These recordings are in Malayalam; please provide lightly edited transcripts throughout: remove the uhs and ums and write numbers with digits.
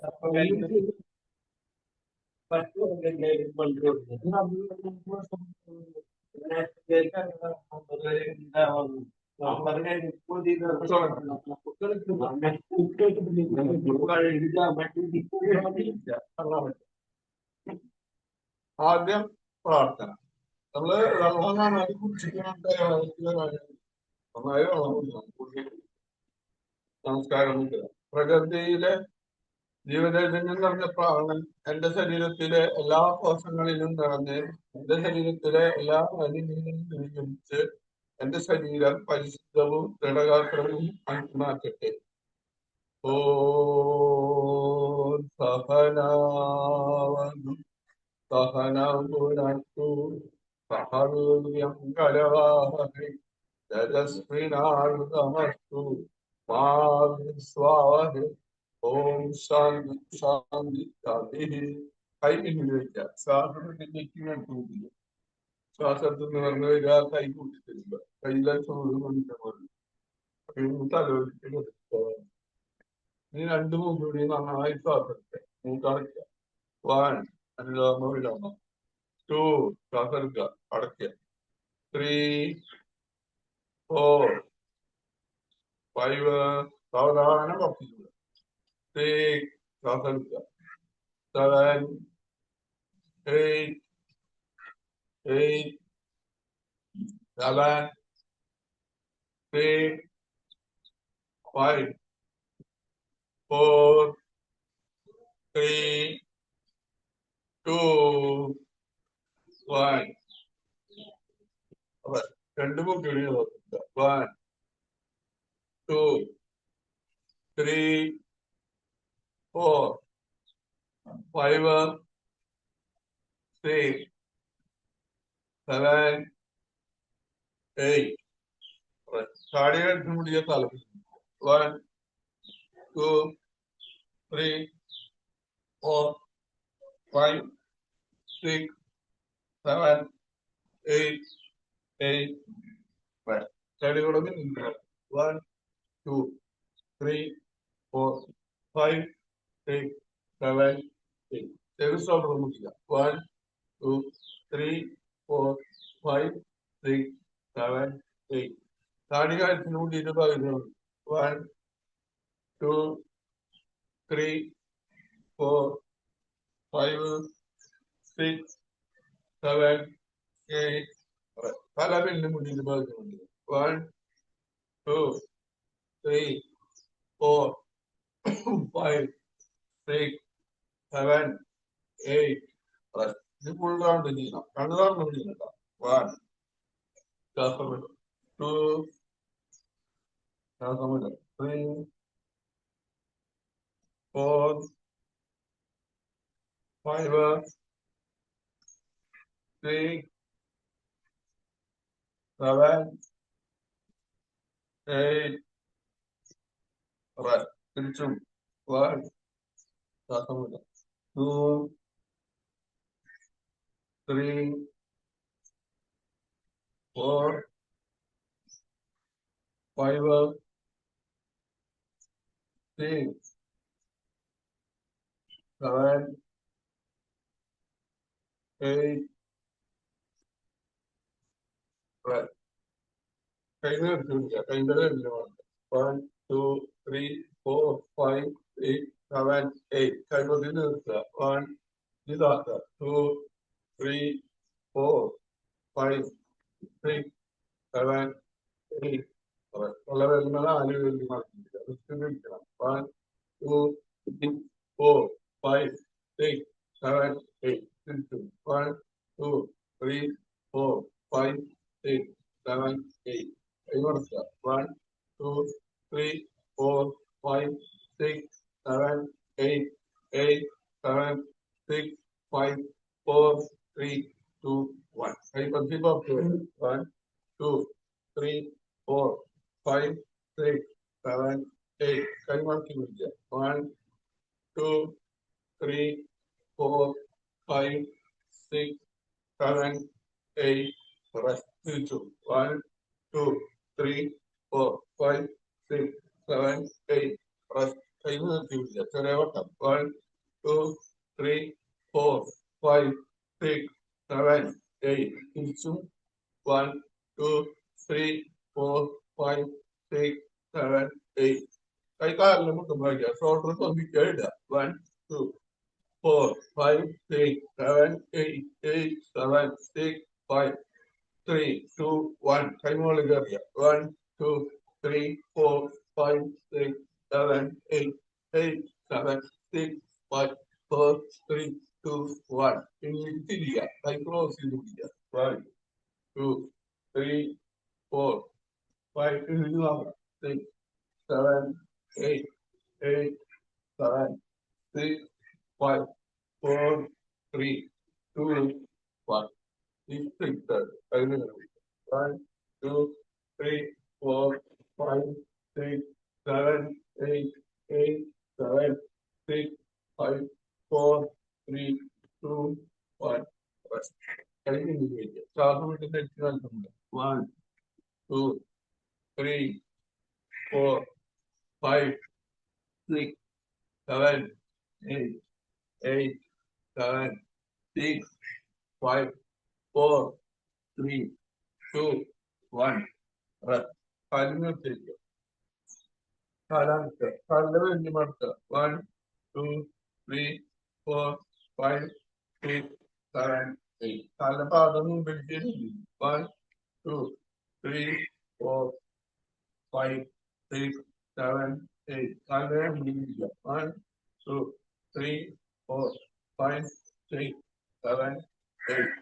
ആദ്യം പ്രാർത്ഥന. നമ്മള് വെള്ളം നന്നായി കുടിച്ചിട്ടുണ്ട്. നന്നായി വെള്ളം കുടിക്കണം. നമസ്കാരം. പ്രകൃതിയിലെ ജീവചൈതന്യം നിറഞ്ഞ പ്രാണൻ എന്റെ ശരീരത്തിലെ എല്ലാ കോശങ്ങളിലും നിറഞ്ഞ് എന്റെ ശരീരത്തിലെ എല്ലാ അലിനീരും സ്വീകരിച്ച് എന്റെ ശരീരം പരിശുദ്ധവും ദൃഢഗാത്രവും ആക്കി മാറ്റട്ടെ. ഓ സഹനാവതു സഹനപുനത്തു സഹവീര്യം കരവാഹൈ തേജസ്വിനാർദ്ദമസ്തു മാ വിദ്വിഷാവഹൈ. ഓം ശാന്തി ശാന്തി ശാന്തി. കൈ പിന്നിലേക്ക് ശ്വാസം നെറ്റിനടുത്ത്. ശ്വാസത്തിൽ നിന്ന് പറഞ്ഞു വരിക. കൈ കൂട്ടിത്തരിക. കയ്യിലെ ചൂട് കൊണ്ടിട്ട് മതി. തലോടിക്കുന്നത്. ഇനി രണ്ടു മൂന്നുകൂടി നന്നായി ശ്വാസത്തെ മൂക്കടയ്ക്കുക. 1 അനുലോമ വിലോമ. 2 ശ്വാസം എടുക്കുക, അടയ്ക്കുക. 3 4 5 സാവധാനം കുറച്ചിട്ടുള്ള. 6 ശ്വാസം എടുക്കുക. 7 8 7 6 5 4 3 2 1. രണ്ടു മൂന്നുകൂടി 1 2 3 4 5 6 7 8. ചാടിയെടുത്ത് മുടിയ തലം. 1 2 3 4 5 6 7 8 ചെടികളൊക്കെ നിൽക്കണം. 1 2 3 4 5 6 7 8. ചെറു ഷോൾഡർ മുട്ടില്ല. 1 2 3 4 5 6 7 8. താടി കാര്യത്തിന് കൂട്ടിയിട്ട് പകുതിയുണ്ട്. 1 2 3 4 5 6 7 8. പല പെണ്ണിനും കൂട്ടിയിട്ട് പകുതിയുണ്ട്. 1 2 3 4 5 6 7 8. ഇത് ഫുൾ റൗണ്ട് ചെയ്യണം. 2 റൗണ്ട് ചെയ്യണ്ട. 1 ശ്വാസം വിടും. 2 ശ്വാസം വിടും. 3 4 5 6 7 8. തിരിച്ചും. 1 ശ്വാസം വിടും. 2 3 4 5 6 7 8. കൈന്ന് എടുത്തില്ല. കൈൻ്റെ 1 2 3 4 5 6 7 8. കൈകൊട്ടി നിർത്തുക. 1 ഇതാക്കുക. 2 3 4 5 6 7 8. ഉള്ള വരുന്ന 4 വേണ്ടി മാറ്റിയിരിക്കണം. 1 2 3 4 5 6 7 8. തിരിച്ചു. 1 2 3 4 5 6 7 8. കൈമടക്കുക. 1 2 3 4 5 6 7 8 8 7 6 5 4 3 2 1. കൈ പത്തി പുറത്ത് വരും. 1 2 3 4 5 6 7 8. കൈ മടക്കി പിടിക്കുക. 1 2 3 4 5 6 7 8. തിരിച്ചു. 1 2 3 4 5 6 7 8. കൈ നിർത്തിയില്ല. ചെറിയ വട്ടം. 1, 2, 3, 4, 5, 6, 7, 8. തിരിച്ചും 1, 2, 3, 4, 5, 6, 7, 8. കൈ കാലിന് മുട്ടും വയ്ക്കുക. ഷോൾഡർ തൊന്നിക്കുക ഇടുക. 1, 2, 4, 5, 6, 7, 8, 8, 7, 6, 5, 3, 2, 1. കൈ മുകളിൽ കയറിയ 1, 2, 3, 4, 5, 6, 7, 8, 8, 7, 6, 5, 4, 3, 2, 1. ഇനി തിരിയുക. കൈ ക്ലോസ് ചെയ്ത് പിടിക്കുക. 1, 2, 3, 4, 5, 6, 7, 8, 8, 7, 6, 5, 4, 3, 2, 1. Restricted. 1, 2, 3, 4, 5, 6, 7, 8, 8, 7, 6, 5, 4, 3, 2, 1. കഴിഞ്ഞിട്ട് 1, 2, 3, 4, 5, 6, 7, 8, 8, 7, 6, 5, 4, 3, 2, 1. കാലിന് നിർത്തിയിരിക്കുക. കാലാമത്തെ കാലിന്റെ വലിയ മടക്കുക. 1, 2, 3, 4, 5, 6, 7, 8. കാലിന്റെ പാദം മുമ്പിലേക്ക് 1, 2, 3, 4, 5, 6, 7, 8. കാലിന്റെ മുമ്പിലിരിക്കുക. 1, 2, 3, 4, 5, 6, 7, 8.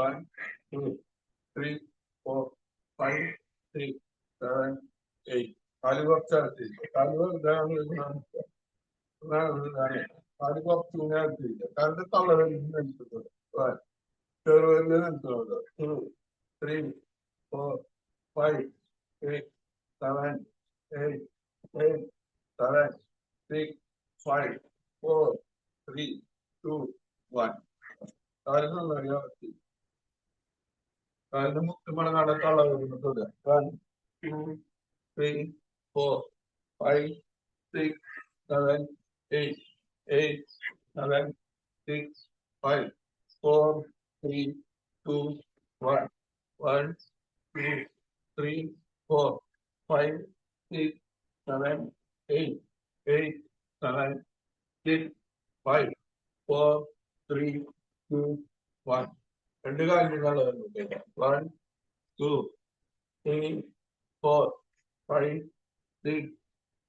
1, 2, 3, 4, 5, 6, 7, 8. കാല് കുറച്ചടുത്തിരിക്കുക. കാല് വെറുതെ കാല് കുറച്ച് അടുത്തിരിക്കുക. കാലിന്റെ തള്ളവരിൽ നിൽക്കുന്നത്. ചെറുവരിൽ നിൽക്കുന്നത്. 2, 3, 4, 5, 6, 7, 8, 8, 7, 6, 5, 4, 3, 2, 1. കാലിനുള്ള അവസ്ഥ. കാലിന്റെ മുട്ടുമടങ്ങാതെ തള്ള വരുന്നത്. 1, 2, 3, 4, 5, 6, 7, 8, 8, 7, 6, 5, 4, 3, 2, 1. 1, 2, 3, 4, 5, 6, 7, 8, 8, 7, 6, 5, 4, 3, 2, 1. രണ്ട് കാലിനുള്ള 1, 2, 3, 4, 5, 6,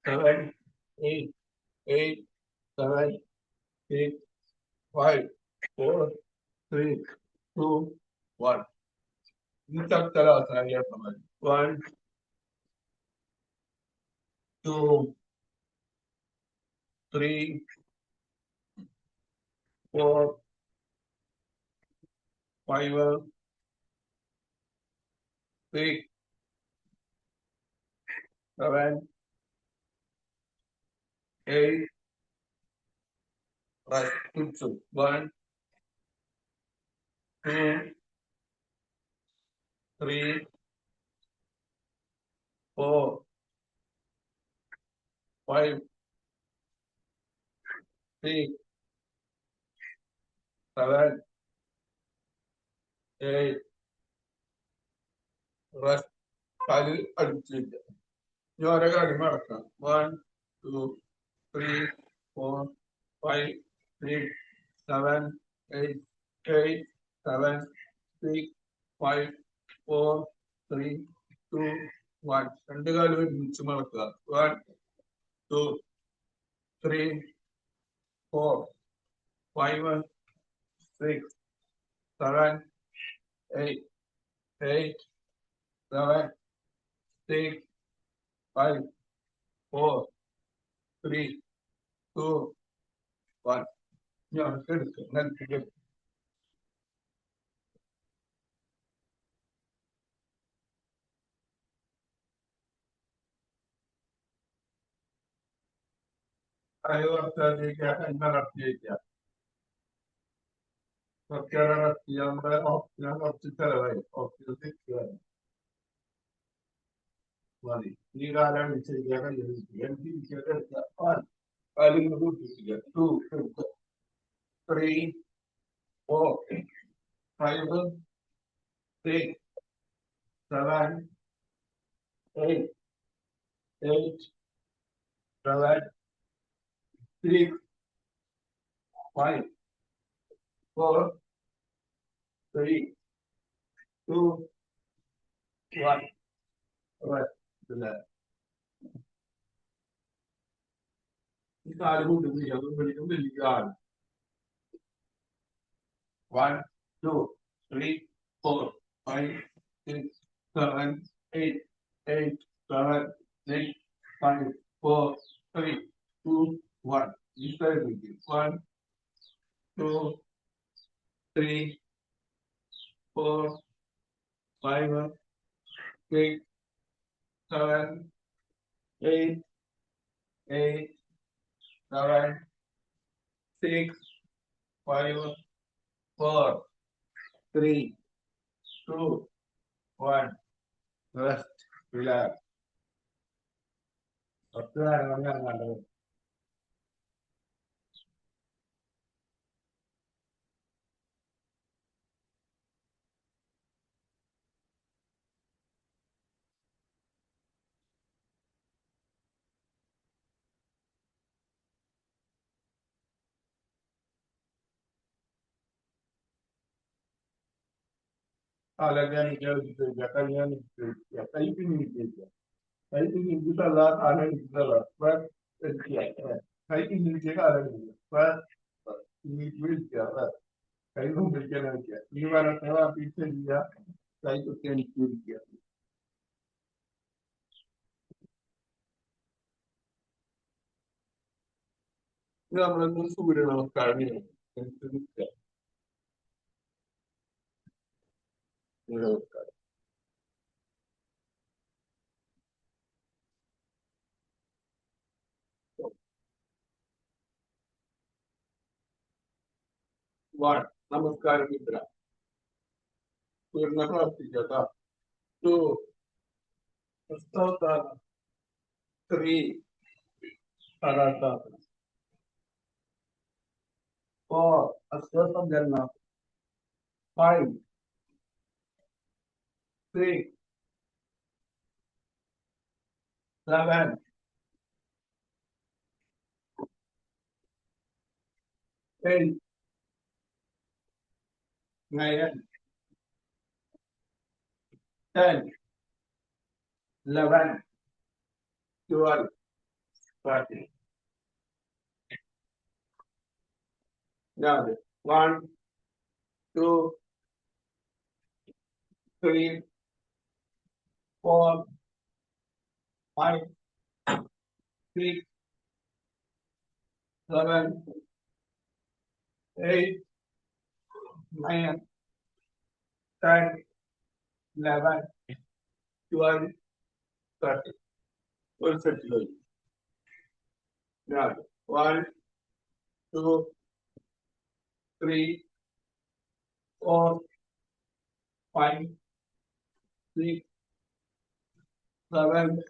7, 8, 8, 7, 6, 5, 4, 3, 2, 1. ഇനി ചക്കരാസന 1, 2, 3, 4, 5, 6, 7, 8. Right. 1, 2, 3, 4, 5, 6, 7, 8. Rest. കാല് അടിച്ചില്ല. ഇനി ഓരോ കാര്യം മടക്കാം. 1, 2, 3, 4, 5, 6, 7, 8, 8, 7, 6, 5, 4, 3, 2, 1. രണ്ട് കാലം ഒരുമിച്ച് മടക്കുക. 1, 2, 3, 4, 5, 6, 7, 8, 8, 7, 6, 5, 4, 3, 2, 1. ഞാൻ എടുക്കും. നൽകുക. നടത്തിയേക്കാം. കുറച്ചേറെ നടത്തി നമ്മുടെ ഓപ്ഷൻ കുറച്ച് ചെലവായി. ഓപ്ഷൻ മതി. ഈ കാലാണ് ശരിയാക്കാൻ അല്ലെങ്കിൽ 2, 3, 4, 5, 6, 7, 8, 7, 6, 5, 4, 3, 2, 1. ഈ കാല് കൂട്ടുന്നില്ല, അതും വിളിക്കും വലിയ കാല്. 1, 2, 3, 4, 5, 6, 7, 8, 7, 6, 5, 4, 3, 2, 1. This side will be 1, 2, 3, 4, 5, 6, 7, 8, 7, 6, 5, 4, 3, 2, 1. Rest. Relax. Alagan Jakayan typing is a lot, but typing is a lot, but it will get that. I don't make an idea. You are a therapy, try to can it. നമ്മളൊന്നും സൂര്യ നമസ്കാരം നമസ്കാരം. നമസ്കാരം മിത്ര സൂര്യനെ പ്രാർത്ഥിക്കാം. 2, 3, 4, 5, 6, 7, 8, 9, 10, 11, 12, 13. Now, 1, 2, 3, 4, 5, 6, 7, 8, 9, 10, 11, 12, 13. Full set load. Now, 1, 2, 3, 4, 5, 6, 7,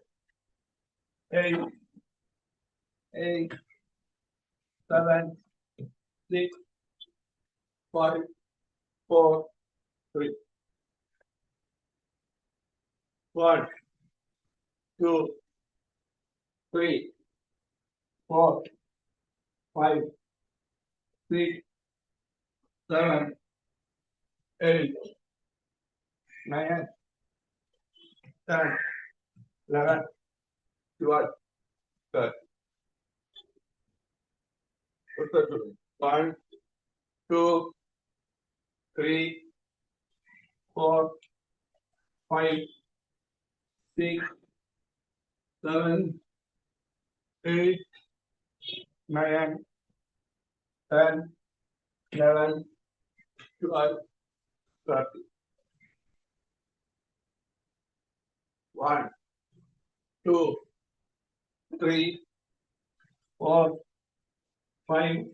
8, 7, 6, 5, 4, 3. 1, 2, 3, 4, 5, 6, 7, 8, 9, 10, 11, 12, 13. 1, 2, 3, 4, 5, 6, 7, 8, 9, 10, 11, 12, 13. 1, 2, 3, 4, 5,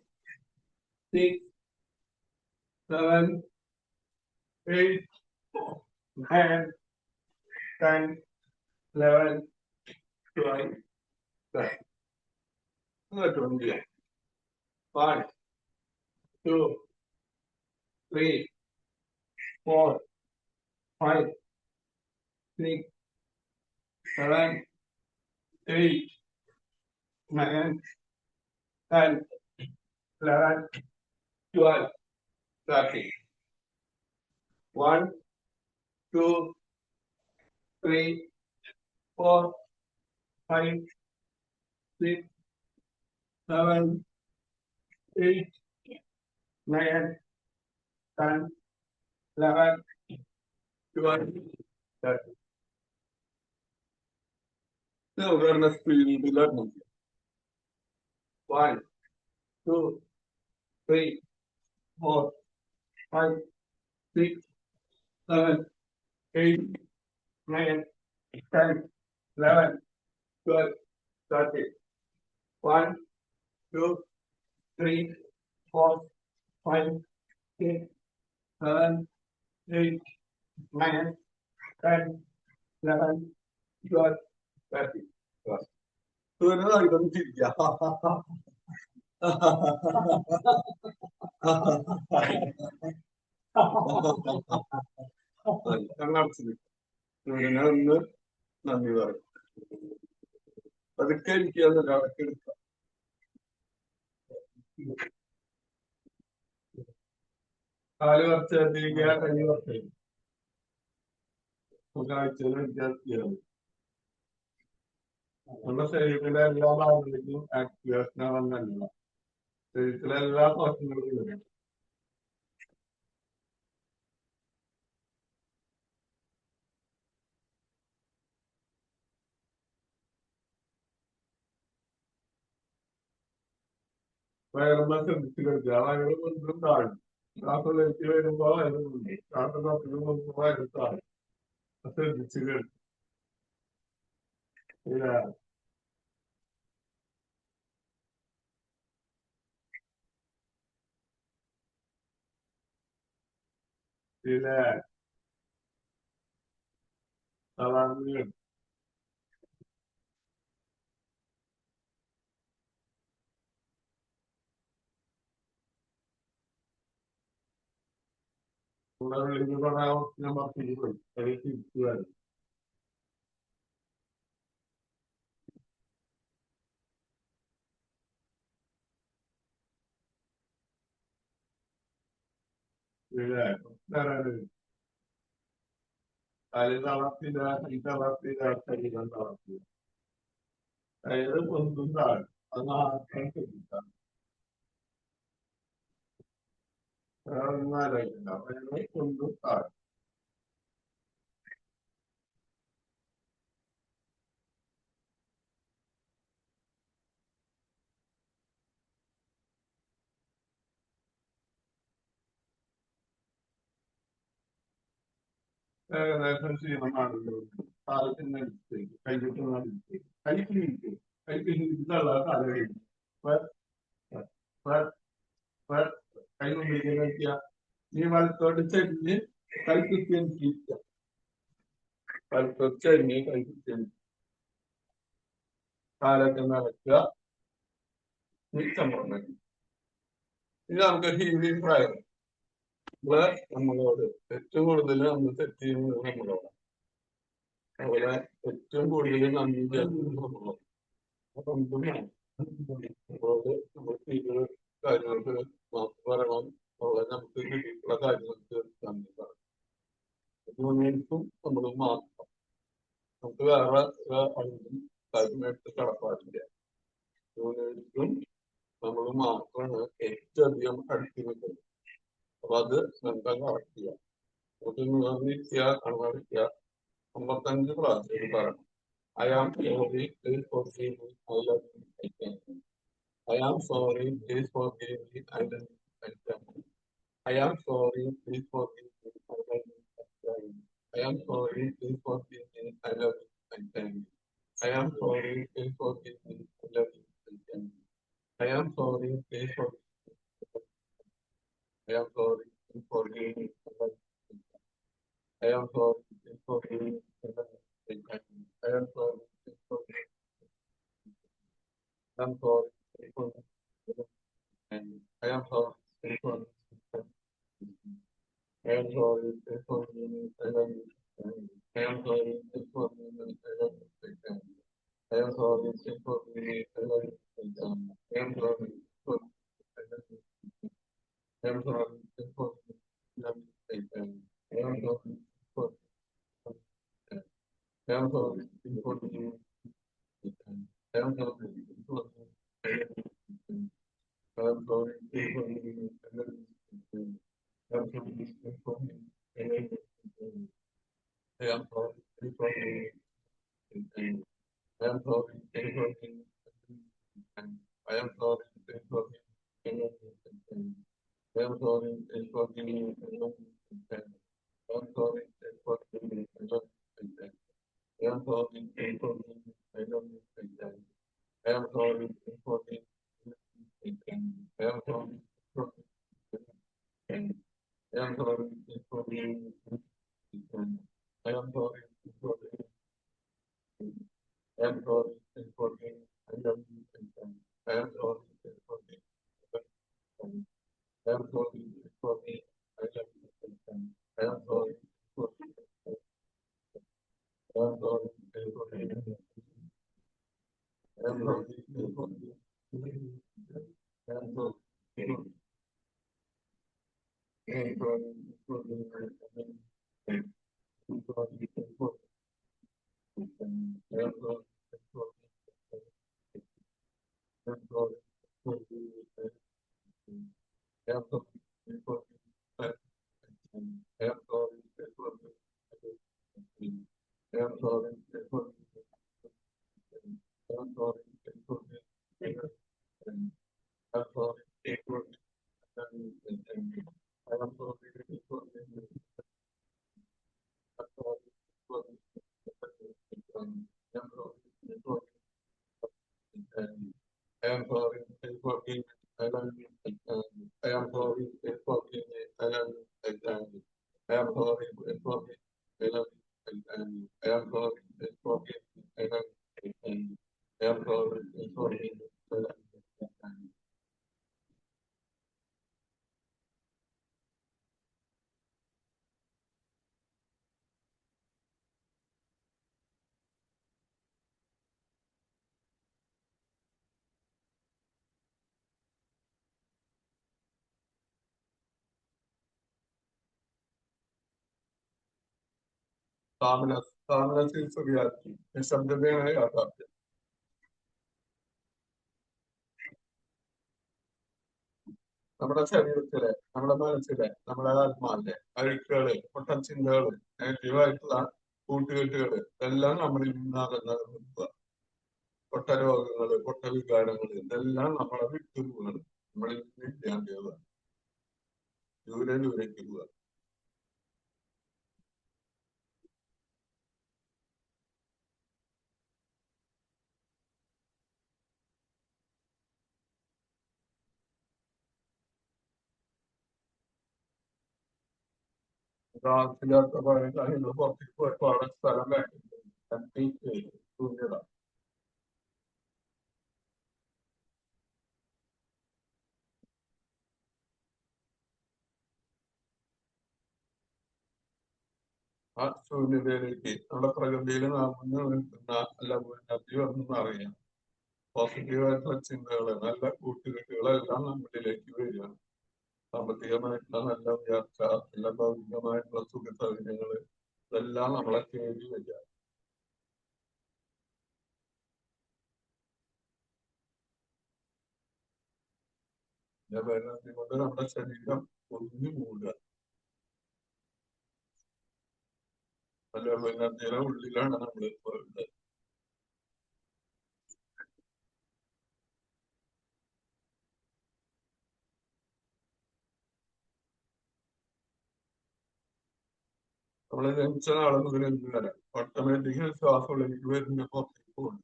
6, 7, 8, 9, 10, 11, 12, 13. 20. 1, 2, 3, 4, 5, 6, 7, 8, 9, 10, 11, 12, 13. 1, 2, 3, 4, 5, 6, 7, 8, 9, 10, 11, 12, 13. Now we're going to learn. 1, 2, 3, 4, 5, 6, 7, 8, 9, 10, 11, 12, 13. 1, 2, 3, 4, 5, 6, 7, 8, 9, 10, 11, 12, 13. Tôi nói là con chị à? നന്ദി പറയും. അതൊക്കെ എനിക്ക് അടക്കെടുക്കാം. കാല് കുറച്ച് എത്തിരിക്കുക, കൈ കുറച്ച് കാഴ്ചയിലും വിദ്യാർത്ഥിയാണ്. നമ്മുടെ ശരീരത്തിലെ എല്ലാ ഭാഗങ്ങളിലേക്കും ആക്ടിവേഷൻ ആവുന്നതല്ല, ശരീരത്തിലെ എല്ലാ കോശങ്ങളിലും വരും. വയറുമ്പോൾ ശ്രദ്ധിച്ചു കഴിക്കുക. വയറ് കൊണ്ടും താഴും. ശ്വാസത്തിലേക്ക് വരുമ്പോ വയറുണ്ട്, ശ്വാസത്തിന് മുമ്പ് വയറ് താഴും. ശ്രദ്ധിച്ചു കഴിക്കുക. തളർന്നു വിളിച്ച് പറയാൻ ഞാൻ പറഞ്ഞു പോയി. തിരിച്ചു വരും. കാല് തളർത്തില്ല, കൈ തളർത്തില്ല, ശരീരം തളർത്തില്ല. കയറ് കൊണ്ടും താഴും. അത് മാത്രം ശ്രദ്ധിക്കാം. ആലോചിക്കണ്ട. കയറ് കൊണ്ടും താഴും. ഏകദേശം ക്ഷീണമാണല്ലോ. കാലത്തിന് അടുത്തേക്ക് കൈകിട്ട് അടുത്തേക്ക് കൈക്ക് നീക്ക്, കൈക്ക് നീക്കുള്ള കാലം കൈ കൊണ്ടിരിക്കുക നോക്കിയ നീ വലത്തോട്ട് ചെരിഞ്ഞ് കൈക്കുത്തി എനിക്കിരിക്കുക. വലത്തോട്ട് ചെരിഞ്ഞ് കൈക്കുത്തി കാലൊക്കെ നടക്കുക. നിൽക്കാൻ പറഞ്ഞു. ഇത് നമുക്ക് ഹീലിംഗ് പ്രയർ. നമ്മളോട് ഏറ്റവും കൂടുതൽ നമ്മൾ തെറ്റ് ചെയ്യുന്നത് നമ്മളോട്. അതുപോലെ ഏറ്റവും കൂടുതൽ നന്ദി ചെയ്യുന്നത് നമ്മളോട്. അപ്പം നമ്മളോട് നമ്മൾ ചെയ്ത കാര്യങ്ങൾക്ക് പറയണം. അതുപോലെ നമുക്ക് കിട്ടിയിട്ടുള്ള കാര്യങ്ങൾക്ക് നന്ദി പറയണം. യൂണിയൻസും നമ്മൾ മാത്രം. നമുക്ക് വേറെ ആണെങ്കിലും കാര്യമായിട്ട് കടപ്പാടില്ല. യൂണിയൻസും നമ്മൾ മാത്രമാണ് ഏറ്റവും അധികം അടുത്ത് നിൽക്കുന്നത്. അപ്പൊ അത് ബന്ധം കറക്റ്റ് ചെയ്യാം. നമുക്ക് നിർമ്മിക്കുക, കണവടിക്കുക. 55 പ്രാവശ്യം പറയണം. I am sorry, please forgive me, I love you, I thank you. I am sorry, please forgive me, I love you, I thank you. I am sorry, please forgive me, I love you, I thank you. I am sorry, please forgive me, I love you, I thank you. I am sorry, please forgive me, I love you, I thank you. I am sorry, please forgive me. I am sorry, please forgive me, I love you, I am sorry, please forgive me, I love you, I am I am sorry for I am sorry for I love you. I am sorry for I love you. I am sorry for I love you. I am sorry for I love you. I am sorry for I love you. I am sorry for I am sorry for you. I am sorry for I am sorry for you. I am sorry for you. I am sorry for you. I am sorry for you. I am sorry for you. I am sorry for you. I am sorry for you. I am sorry for you. I love you. I am sorry for you. I am sorry for you. I am sorry for you. I am sorry for you. I am sorry for you. I love you. I am sorry for you. I am sorry for me. I love you. I am sorry for you. I am sorry for you. I am sorry for you. I am sorry for you. I am sorry for you. I am sorry for you. I am sorry for you. I am sorry for you. I am sorry for you. I am sorry for you. I am sorry for you. I am sorry for you. I am sorry for you. I am sorry for you. I am sorry for you. I am sorry for you. I am sorry for you. I love you. I am sorry for you. I love you. I am sorry for you. I love you. I am sorry for you. I love you. I am sorry for you. I love you. Timeless is reality. നിശബ്ദതയാണ് യാഥാർത്ഥ്യം. നമ്മുടെ ശരീരത്തിലെ, നമ്മുടെ മനസ്സിലെ, നമ്മുടെ ആത്മാവിലെ അഴുക്കുകള്, പൊട്ടൻ ചിന്തകള്, നെഗറ്റീവായിട്ടുള്ള കൂട്ടുകെട്ടുകള് എല്ലാം നമ്മളിൽ നിന്നാകുന്നത് നിർത്തുക. പൊട്ട രോഗങ്ങള്, പൊട്ട വികാരങ്ങള് ഇതെല്ലാം നമ്മളെ വിട്ടുപോകണം. നമ്മളിൽ നിന്ന് ഇല്ലാണ്ടിയതാണ്. ദൂരെ ദൂരേക്ക് പോവുക. ഗാസില്ലാത്ത പഴയ കാര്യങ്ങൾ പുറത്തേക്ക് പോയപ്പോൾ അവിടെ സ്ഥലം വേണ്ടി ശൂന്യത. ആ ശൂന്യതയിലേക്ക് നമ്മുടെ പ്രകൃതിയിൽ നാം മുന്നിൽ നിൽക്കുന്ന അല്ല എനർജി വന്നെന്ന് അറിയാം. പോസിറ്റീവായിട്ടുള്ള ചിന്തകള്, നല്ല കൂട്ടുകെട്ടുകളെല്ലാം നമ്മളിലേക്ക് വരികയാണ്. സാമ്പത്തികമായിട്ടുള്ള നല്ല ഉയർച്ച, നല്ല ഭൗതികമായിട്ടുള്ള സുഖ സൗകര്യങ്ങള് ഇതെല്ലാം നമ്മളെ തേടി വരിക. എനർജി കൊണ്ട് നമ്മുടെ ശരീരം ഒന്നിഞ്ഞു മൂടുക. നല്ല എനർജിയുടെ ഉള്ളിലാണ് നമ്മൾ പോയത്. നമ്മളെ ജനിച്ച നാളെ മുതൽ എന്ത് വരാം ഓട്ടോമാറ്റിക്കലി ശ്വാസം ഉള്ളിലേക്ക് വരുന്ന പുറത്തേക്ക് പോകുന്നു.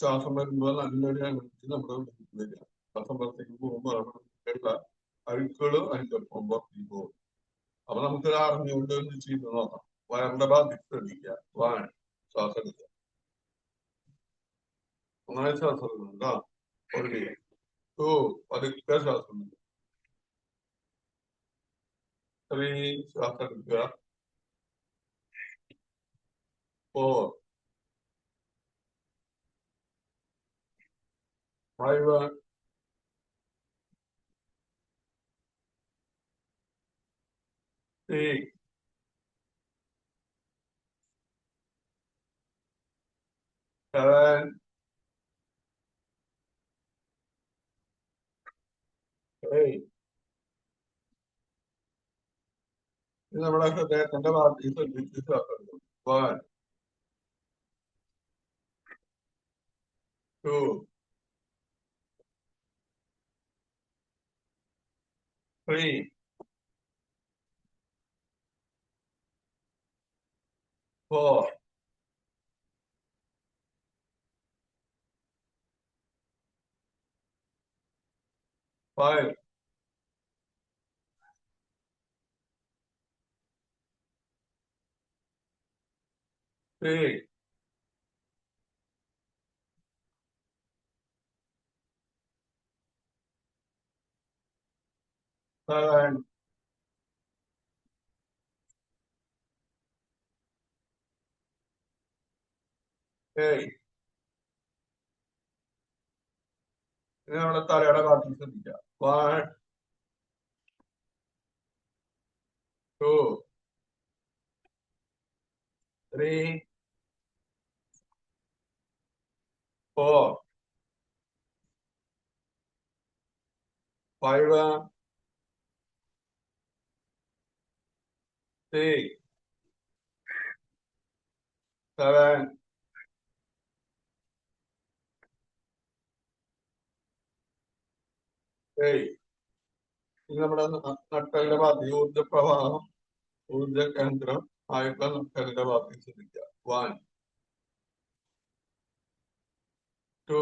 ശ്വാസം വരുമ്പോൾ നല്ലൊരു എനർജി നമ്മുടെ ഉള്ളിലേക്ക് വരിക. ശ്വാസം പുറത്തേക്ക് പോകുമ്പോൾ നമ്മുടെ അഴുക്കുകളും അതിന്റെ ഒപ്പം പുറത്തേക്ക് പോകും. അപ്പൊ നമുക്ക് അറിഞ്ഞുകൊണ്ട് ഒന്ന് ചെയ്ത് നോക്കാം. വയറിന്റെ ഭാഗത്തേക്ക് ശ്രദ്ധിക്കുക. ശ്വാസം എടുക്കുക. ഒന്നായ ശ്വാസം എടുക്കുക. 2 പതുക്കെ ശ്വാസം 3 ശ്വാസം എടുക്കുക 4 5 6 7 8 ഇത് നമ്മുടെ ഹൃദയത്തിന്റെ ഭാഗത്ത് ശ്രദ്ധിച്ച് ശ്വാസം എടുക്കും 1 2 3 4 5 6 7 8 ഇനി നമ്മുടെ തലയുടെ ഭാഗത്ത് ശ്രദ്ധിക്കുക 1 2 3 4 5 6 7 8 ഇത് നമ്മുടെ നട്ടലിന്റെ ഭാഗത്ത് ഊർജ പ്രവാഹം ഊർജ കേന്ദ്രം ആയിട്ടുള്ള നട്ടലിന്റെ ഭാഗത്ത് ശ്രദ്ധിക്കുക 1 2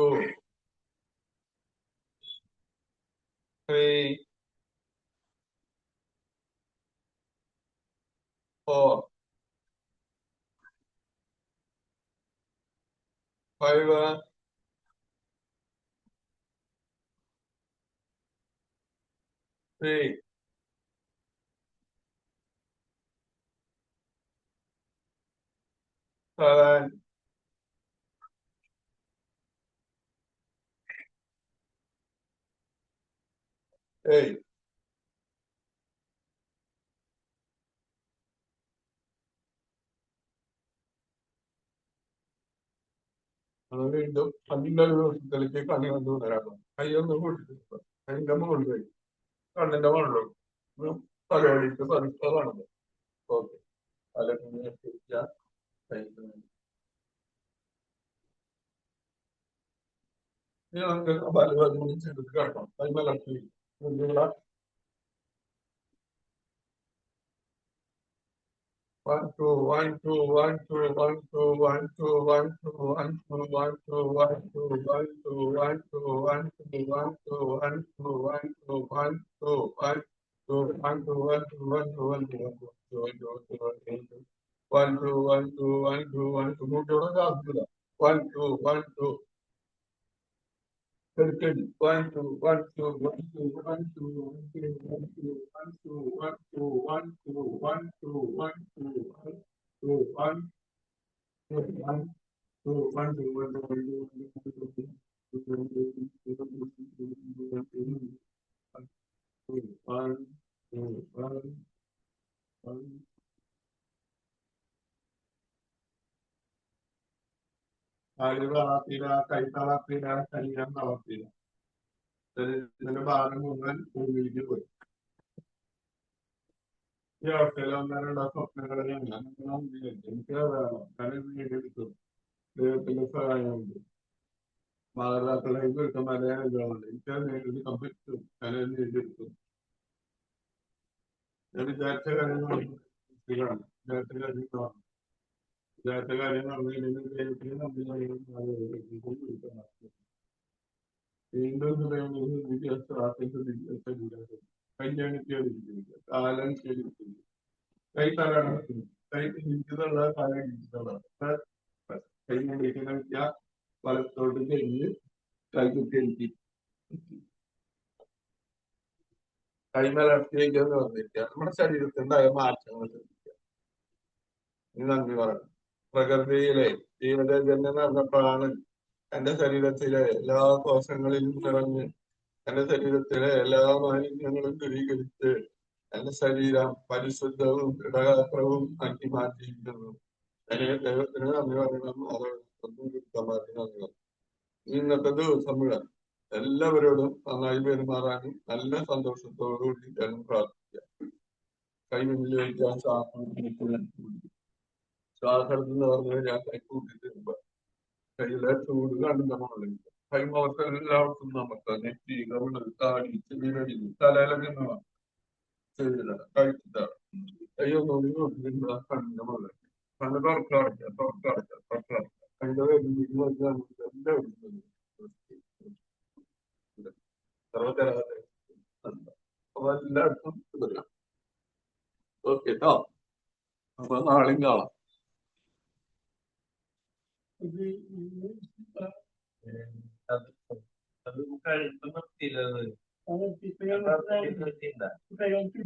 3 4 5 6 7 8 അത് വീണ്ടും നല്ലൊരു ദിവസത്തിലേക്ക് കണി കണ്ടു ഉണരാം കൈയൊന്ന് കൂട്ടിട്ട് അതിന്റെ മുകളിൽ കണ്ണിന്റെ മുകളിലും തലവഴിക്ക് പതുക്കെ കാണുന്നത് ഓക്കെ തലങ്ങനെ തിരിച്ചാൽ ഇനി നമുക്ക് പലവരും ചെയ്തിട്ട് കിടക്കണം കൈമലർത്തി മുന്നിലുള്ള 1 2 1 2 1 2 1 2 1 2 1 2 1 2 1 2 1 2 1 2 1 2 1 2 1 2 1 2 1 2 1 2 1 2 1 2 1 2 1 2 1 2 1 2 1 2 1 2 1 2 കൂട്ടിയോടെ സാധിക്കില്ല 1 2 1 2 1 2 1 2 1 2 1 2 1 2 1 2 1 2 1 2 1 2 1 2 1 2 1 2 1 2 1 2 കൈ തളർത്തില്ല ശരീരം തളർത്തില്ല ശരീരത്തിന്റെ ഭാഗം മുഴുവൻ ഉള്ളിലേക്ക് പോയി ഈ അവസ്ഥയിൽ ഒന്നരണ്ട സ്വപ്നങ്ങളെ എനിക്ക് നേടിയെടുത്തു ദൈവത്തിന്റെ സഹായമുണ്ട് മാതാപിതാക്കളെ കിട്ടുന്ന അനുഗ്രഹമുണ്ട് എനിക്ക് നേടിയെടുക്കാൻ പറ്റും ഞാൻ നേടിയെടുത്തു ഞാൻ വിചാരിച്ച കാര്യങ്ങൾ വിചാരിച്ച കാര്യങ്ങളാണ് വിചാരിച്ച കാര്യം നടന്നില്ലെങ്കിൽ ദൈവത്തിന് വീണ്ടും കല്യാണിക്ക് കാലം ശരിക്കുന്നു കൈ തലടക്കുന്നു കൈ ഇരിക്കുന്നുള്ള കാലം ഇരിക്കുന്നുള്ള കൈ കൊണ്ടിരിക്കുന്ന വിദ്യ വലത്തോട്ട് കഴിഞ്ഞ് കൈ കുത്തി കൈമലർത്തിയേക്കെന്ന് പറഞ്ഞിരിക്കുക. നമ്മുടെ ശരീരത്തിലുണ്ടായ മാറ്റങ്ങൾ ശ്രദ്ധിക്കുക. ഇനി നന്ദി പറയണം. പ്രകൃതിയിലെ ജീവജന്യം നടന്നപ്പോഴാണ് എന്റെ ശരീരത്തിലെ എല്ലാ കോശങ്ങളിലും നിറഞ്ഞ് എന്റെ ശരീരത്തിലെ എല്ലാ മാലിന്യങ്ങളും ദൂരീകരിച്ച് എന്റെ ശരീരം പരിശുദ്ധവും ദൃഢഗാത്രവും ആക്കി മാറ്റിയിരിക്കുന്നു. ദൈവത്തിന് നന്ദി പറയണം. അതോടൊപ്പം നന്ദി പറയണം. ഇന്നത്തെ ദിവസം മുഴുവൻ എല്ലാവരോടും നന്നായി പെരുമാറാനും നല്ല സന്തോഷത്തോടുകൂടി ഞാൻ പ്രാർത്ഥിക്കാം. കൈമുന്നിൽ വയ്ക്കാൻ ശ്വാസം എന്ന് പറഞ്ഞാൽ ഞാൻ കൈ കൂട്ടിട്ട് കയ്യിലെ ചൂട് കണ്ട മുകളിൽ കൈമുഖത്ത് എല്ലാവർക്കും നമുക്ക് നെറ്റി കവിള് താടി ചെവിരടി തലയിലൊക്കെ ചെയ്തില്ല കഴിച്ചിട്ട് കയ്യൊന്നും കണ്ട മുകളിൽ കണ്ണ് തുറക്കടയ്ക്ക അതിന്റെ എല്ലാവരും സർവകലാശാല അപ്പൊ എല്ലായിടത്തും ഇതല്ല. ഓക്കെ കേട്ടോ. അപ്പൊ നാളെയും കാണാം. അത് കഴിക്കുന്ന